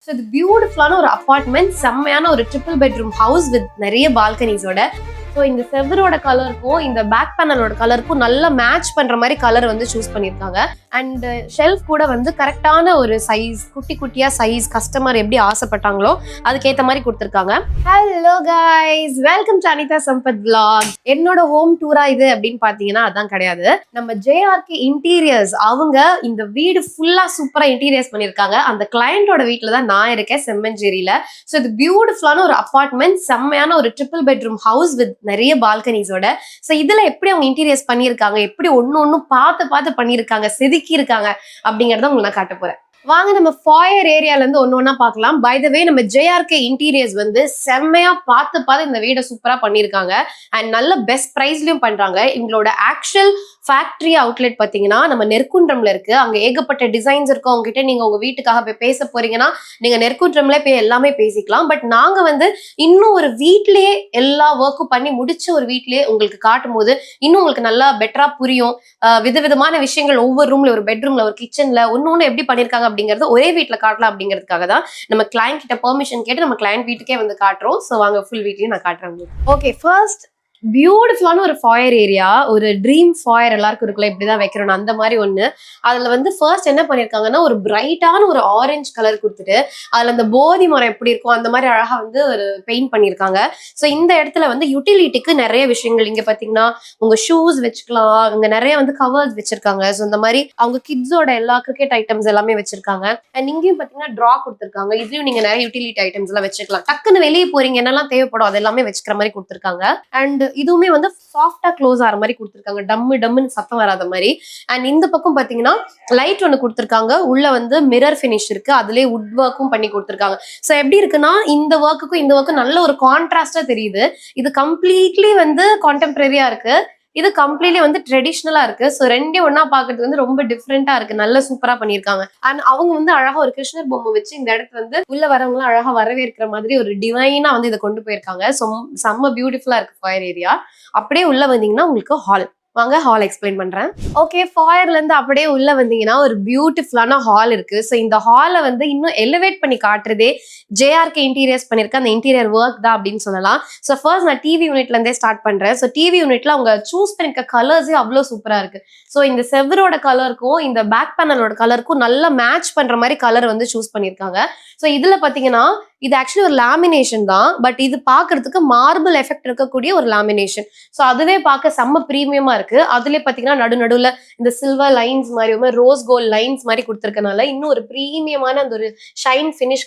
So இது பியூட்டிஃபுல்லான ஒரு அப்பார்ட்மெண்ட், செம்மையான ஒரு ட்ரிபிள் பெட்ரூம் ஹவுஸ் வித் நிறைய பால்கனிஸோட. ஸோ இந்த செவரோட கலருக்கும் இந்த பேக் பேனலோட கலருக்கும் நல்லா மேட்ச் பண்ற மாதிரி கலர் வந்து சூஸ் பண்ணியிருக்காங்க. அண்ட் ஷெல்ஃப் கூட வந்து கரெக்டான ஒரு சைஸ், குட்டி குட்டியா சைஸ் கஸ்டமர் எப்படி ஆசைப்பட்டாங்களோ அதுக்கேற்ற மாதிரி கொடுத்துருக்காங்க. Hello guys, welcome to Anitha Sampath vlog. என்னோட ஹோம் டூரா இது அப்படின்னு பாத்தீங்கன்னா அதான் கிடையாது. நம்ம ஜேஆர்கே இன்டீரியர்ஸ் அவங்க இந்த வீடு ஃபுல்லா சூப்பரா இன்டீரியர்ஸ் பண்ணியிருக்காங்க. அந்த கிளையண்டோட வீட்டில் தான் நான் இருக்கேன், செம்மஞ்சேரியில. ஸோ இது பியூட்டிஃபுல்லான ஒரு அப்பார்ட்மெண்ட், செம்மையான ஒரு ட்ரிபிள் பெட்ரூம் ஹவுஸ் வித் நிறைய பால்கனிஸோட. ஸோ இதுல எப்படி அவங்க இன்டீரியர்ஸ் பண்ணியிருக்காங்க, எப்படி ஒன்னு பார்த்து பண்ணியிருக்காங்க, செதுக்கி இருக்காங்க அப்படிங்கறத உங்களுக்கு நான் காட்ட போறேன். வாங்க நம்ம ஃபாயர் ஏரியால இருந்து ஒன்னொன்னா பார்க்கலாம். பை த வே, நம்ம ஜேஆர்கே இன்டீரியர்ஸ் வந்து செம்மையா பார்த்து இந்த வீடை சூப்பரா பண்ணியிருக்காங்க. அண்ட் நல்ல பெஸ்ட் பிரைஸ்லயும் பண்றாங்க. இவங்களோட ஆக்சுவல் ஃபேக்டரி அவுட்லெட் பாத்தீங்கன்னா நம்ம நெற்குன்றம்ல இருக்கு. அங்க ஏகப்பட்ட டிசைன்ஸ் இருக்கும். உங்ககிட்ட நீங்க உங்க வீட்டுக்காக போய் பேச போறீங்கன்னா நீங்க நெற்குன்றம்ல போய் எல்லாமே பேசிக்கலாம். பட் நாங்க வந்து இன்னும் ஒரு வீட்லயே எல்லா ஒர்க்கும் பண்ணி முடிச்ச ஒரு வீட்லயே உங்களுக்கு காட்டும் போது இன்னும் உங்களுக்கு நல்லா பெட்டரா புரியும். விதவிதமான விஷயங்கள் ஒவ்வொரு ரூம்ல, ஒரு பெட்ரூம்ல, ஒரு கிச்சன்ல ஒன்னு எப்படி பண்ணிருக்காங்க அப்படிங்கறது ஒரே வீட்டுல காட்டலாம் அப்படிங்கிறதுக்காக தான் நம்ம கிளையண்ட் கிட்ட பெர்மிஷன் கேட்டு நம்ம கிளையண்ட் வீட்டுக்கே வந்து காட்டுறோம். ஸோ வாங்க ஃபுல் வீட்லயும் நான் காட்டுறேன். ஓகே, ஃபர்ஸ்ட் பியூட்டிஃபுல்லான ஒரு ஃபாயர் ஏரியா, ஒரு ட்ரீம் ஃபாயர் எல்லாருக்கும் இருக்குல்ல, இப்படிதான் வைக்கிறோம் அந்த மாதிரி ஒண்ணு. அதுல வந்து ஃபர்ஸ்ட் என்ன பண்ணிருக்காங்கன்னா ஒரு பிரைட்டான ஒரு ஆரஞ்சு கலர் கொடுத்துட்டு அதுல அந்த போதி மரம் எப்படி இருக்கும் அந்த மாதிரி அழகா வந்து ஒரு பெயிண்ட் பண்ணிருக்காங்க. ஸோ இந்த இடத்துல வந்து யூட்டிலிட்டிக்கு நிறைய விஷயங்கள் இங்க பாத்தீங்கன்னா உங்க ஷூஸ் வச்சுக்கலாம், இங்க நிறைய வந்து கவர்ஸ் வச்சிருக்காங்க. ஸோ இந்த மாதிரி அவங்க கிட்ஸோட எல்லா கிரிக்கெட் ஐட்டம்ஸ் எல்லாமே வச்சிருக்காங்க. அண்ட் இங்கேயும் பாத்தீங்கன்னா ட்ரா கொடுத்துருக்காங்க. இதுலயும் நீங்க நிறைய யூட்டிலிட்டி ஐட்டம்ஸ் எல்லாம் வச்சுக்கலாம். டக்குன்னு வெளியே போறீங்க என்னெல்லாம் தேவைப்படும் அது எல்லாமே வச்சுக்கிற மாதிரி கொடுத்துருக்காங்க. அண்ட் இதுவுமே வந்து சாஃப்டா க்ளோஸ் ஆகிற மாதிரி கொடுத்துருக்காங்க, டம்முன்னு சத்தம் வராத மாதிரி. அண்ட் இந்த பக்கம் பாத்தீங்கன்னா லைட் ஒன்று கொடுத்துருக்காங்க. உள்ள வந்து மிரர் ஃபினிஷ் இருக்கு, அதுலயே வுட் ஒர்க்கும் பண்ணி கொடுத்துருக்காங்க. ஸோ எப்படி இருக்குன்னா இந்த ஒர்க்குக்கும் இந்த ஒர்க்கும் நல்ல ஒரு கான்ட்ராஸ்டா தெரியுது. இது கம்ப்ளீட்லி வந்து கான்டெம்பரரியா இருக்கு, இது கம்ப்ளீட்லி வந்து ட்ரெடிஷ்னலா இருக்கு. ஸோ ரெண்டையும் ஒன்னா பாக்குறது வந்து ரொம்ப டிஃப்ரெண்டா இருக்கு, நல்ல சூப்பரா பண்ணிருக்காங்க. அண்ட் அவங்க வந்து அழகா ஒரு கிருஷ்ணர் பொம்மை வச்சு இந்த இடத்துல வந்து உள்ள வரவங்களும் அழகா வரவேற்கிற மாதிரி ஒரு டிவைனா வந்து இதை கொண்டு போயிருக்காங்க. செம்ம பியூட்டிஃபுல்லா இருக்கு ஃபயர் ஏரியா. அப்படியே உள்ள வந்தீங்கன்னா உங்களுக்கு ஹால். வாங்க ஹால் எக்ஸ்பிளைன் பண்றேன். ஓகே, ஃபாயர்ல இருந்து அப்படியே உள்ள வந்தீங்கன்னா ஒரு பியூட்டிஃபுல்லான ஹால் இருக்கு. ஸோ இந்த ஹாலை வந்து இன்னும் எலிவேட் பண்ணி காட்டுறதே ஜேஆர்கே இன்டீரியர்ஸ் பண்ணிருக்க அந்த இன்டீரியர் ஒர்க் தான் அப்படின்னு சொல்லலாம். ஸோ ஃபர்ஸ்ட் நான் டிவி யூனிட்ல இருந்தே ஸ்டார்ட் பண்றேன். ஸோ டிவி யூனிட்ல அவங்க சூஸ் பண்ணிருக்க கலர்ஸே அவ்வளோ சூப்பரா இருக்கு. ஸோ இந்த செவரோட கலருக்கும் இந்த பேக் பேனலோட கலருக்கும் நல்லா மேட்ச் பண்ற மாதிரி கலர் வந்து சூஸ் பண்ணிருக்காங்க. ஸோ இதுல பாத்தீங்கன்னா இது ஆக்சுவலி ஒரு லேமினேஷன் தான், பட் இது பாக்குறதுக்கு மார்பிள் எஃபெக்ட் இருக்கக்கூடிய ஒரு லேமினேஷன். ஸோ அதுவே பார்க்க செம்ம பிரீமியமா இருக்கு. அதுல பாத்தீங்கன்னா நடுவுல இந்த சில்வர் லைன்ஸ் மாதிரி ரோஸ் கோல்ட் லைன்ஸ் மாதிரி கொடுத்துருக்கனால இன்னும் ஒரு பிரீமியமான அந்த ஒரு ஷைன் பினிஷ்